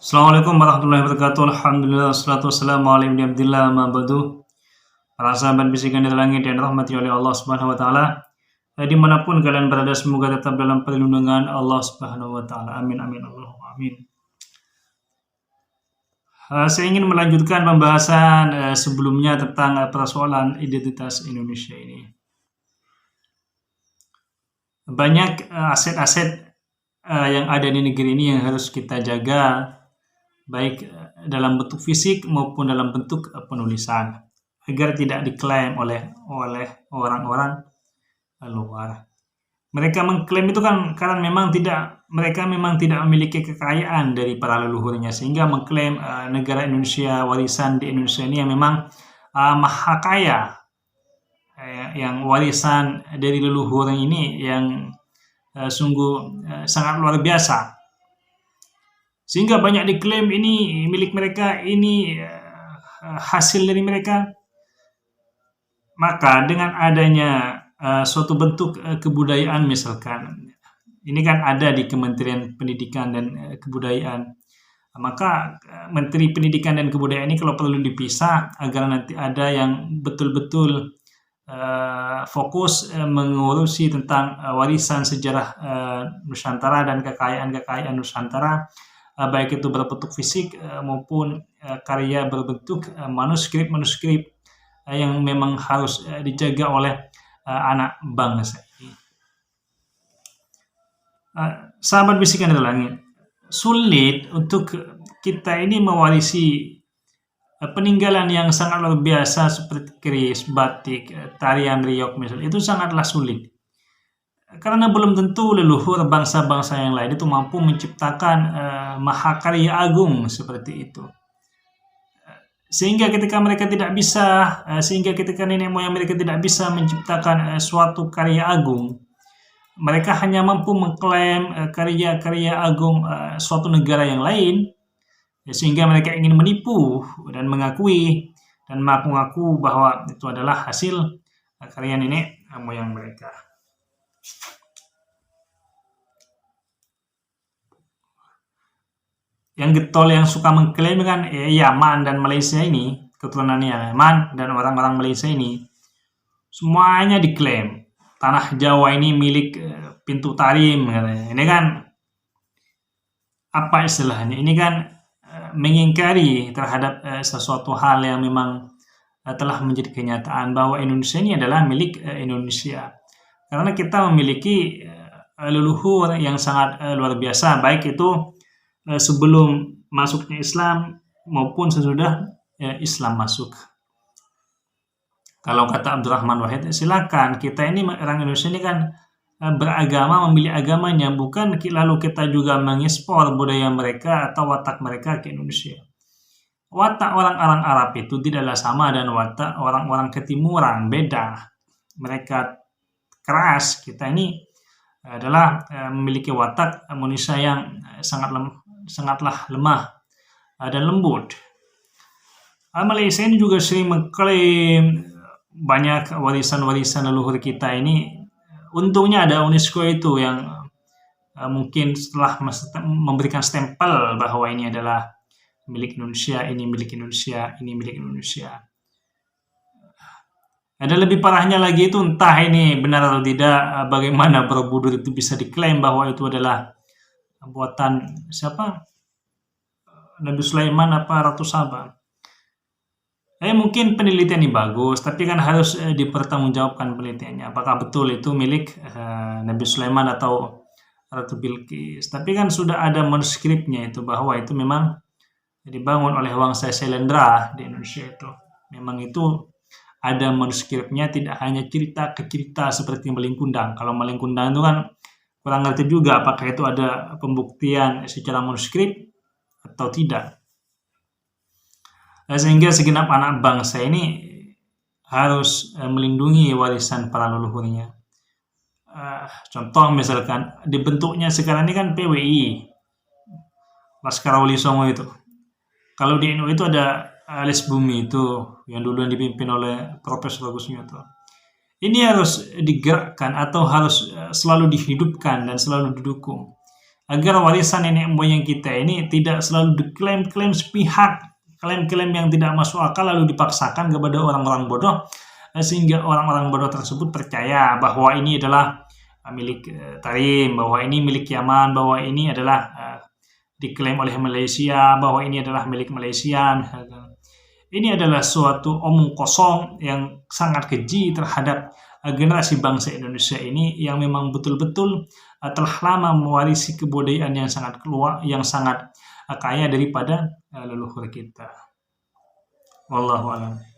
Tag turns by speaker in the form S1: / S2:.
S1: Assalamualaikum warahmatullahi wabarakatuh. Alhamdulillah, wassalatu wassalamu ala ibni abdillah ma ba'du. Para sahabat bisikan dari langit yang dirahmati oleh Allah Subhanahu wa taala. Dimanapun kalian berada, semoga tetap dalam perlindungan Allah Subhanahu wa taala. Amin amin Allahumma amin. Saya ingin melanjutkan pembahasan sebelumnya tentang persoalan identitas Indonesia ini. Banyak aset-aset yang ada di negeri ini yang harus kita jaga, baik dalam bentuk fisik maupun dalam bentuk penulisan, agar tidak diklaim oleh orang-orang luar. Mereka mengklaim itu kan karena mereka memang tidak memiliki kekayaan dari para leluhurnya, sehingga mengklaim negara Indonesia, warisan di Indonesia ini yang memang maha kaya, yang warisan dari leluhur ini yang sungguh sangat luar biasa. Sehingga banyak diklaim ini milik mereka, ini hasil dari mereka. Maka dengan adanya suatu bentuk kebudayaan, misalkan, ini kan ada di Kementerian Pendidikan dan Kebudayaan. Maka Menteri Pendidikan dan Kebudayaan ini kalau perlu dipisah agar nanti ada yang betul-betul fokus mengurusi tentang warisan sejarah Nusantara dan kekayaan Nusantara, baik itu berbentuk fisik maupun karya berbentuk manuskrip yang memang harus dijaga oleh anak bangsa ini. Sahabat bisikan dari langit, sulit untuk kita ini mewarisi peninggalan yang sangat luar biasa seperti keris, batik, tarian riok misalnya, itu sangatlah sulit. Karena belum tentu leluhur bangsa-bangsa yang lain itu mampu menciptakan mahakarya agung seperti itu. Sehingga ketika nenek moyang mereka tidak bisa menciptakan suatu karya agung, mereka hanya mampu mengklaim karya-karya agung suatu negara yang lain, sehingga mereka ingin menipu dan mengakui dan mengaku bahwa itu adalah hasil karya nenek moyang mereka. Yang getol yang suka mengklaim kan Yaman dan Malaysia ini, keturunannya Yaman dan orang-orang Malaysia ini semuanya diklaim tanah Jawa ini milik Pintu Tarim katanya. Ini kan apa istilahnya? Ini kan mengingkari terhadap sesuatu hal yang memang telah menjadi kenyataan bahwa Indonesia ini adalah milik Indonesia. Karena kita memiliki leluhur yang sangat luar biasa, baik itu sebelum masuknya Islam maupun sesudah Islam masuk. Kalau kata Abdurrahman Wahid, silakan, kita ini orang Indonesia ini kan beragama, memilih agamanya, bukan lalu kita juga mengekspor budaya mereka atau watak mereka ke Indonesia. Watak orang-orang Arab itu tidaklah sama dan watak orang-orang ketimuran, beda. Mereka keras, kita ini adalah memiliki watak manusia yang sangatlah lemah dan lembut. Malaysia ini juga sering mengklaim banyak warisan-warisan leluhur kita ini. Untungnya ada UNESCO itu yang mungkin setelah memberikan stempel bahwa ini adalah milik Indonesia, ini milik Indonesia, ini milik Indonesia. Ada lebih parahnya lagi itu, entah ini benar atau tidak, bagaimana Borobudur itu bisa diklaim bahwa itu adalah buatan siapa? Nabi Sulaiman apa Ratu Saba. Mungkin penelitian ini bagus, tapi kan harus dipertanggungjawabkan penelitiannya. Apakah betul itu milik Nabi Sulaiman atau Ratu Bilqis? Tapi kan sudah ada manuskripnya itu bahwa itu memang dibangun oleh Wangsa Syailendra di Indonesia itu. Memang itu ada manuskripnya, tidak hanya cerita ke cerita seperti Malin Kundang. Kalau Malin Kundang itu kan kurang ngerti juga apakah itu ada pembuktian secara manuskrip atau tidak. Sehingga segenap anak bangsa ini harus melindungi warisan para leluhurnya. Contoh misalkan dibentuknya sekarang ini kan PWI, Laskar Wali Songo itu. Kalau di NU itu ada Alis Bumi itu yang dulu dipimpin oleh Profesor Agus Nyoto. Ini harus digerakkan atau harus selalu dihidupkan dan selalu didukung agar warisan nenek moyang kita ini tidak selalu diklaim-klaim sepihak, klaim-klaim yang tidak masuk akal lalu dipaksakan kepada orang-orang bodoh, sehingga orang-orang bodoh tersebut percaya bahwa ini adalah milik Tarim, bahwa ini milik Yaman, bahwa ini adalah diklaim oleh Malaysia, bahwa ini adalah milik Malaysia misalkan. Ini adalah suatu omong kosong yang sangat keji terhadap generasi bangsa Indonesia ini yang memang betul-betul telah lama mewarisi kebudayaan yang sangat kaya daripada leluhur kita. Wallahu a'lam.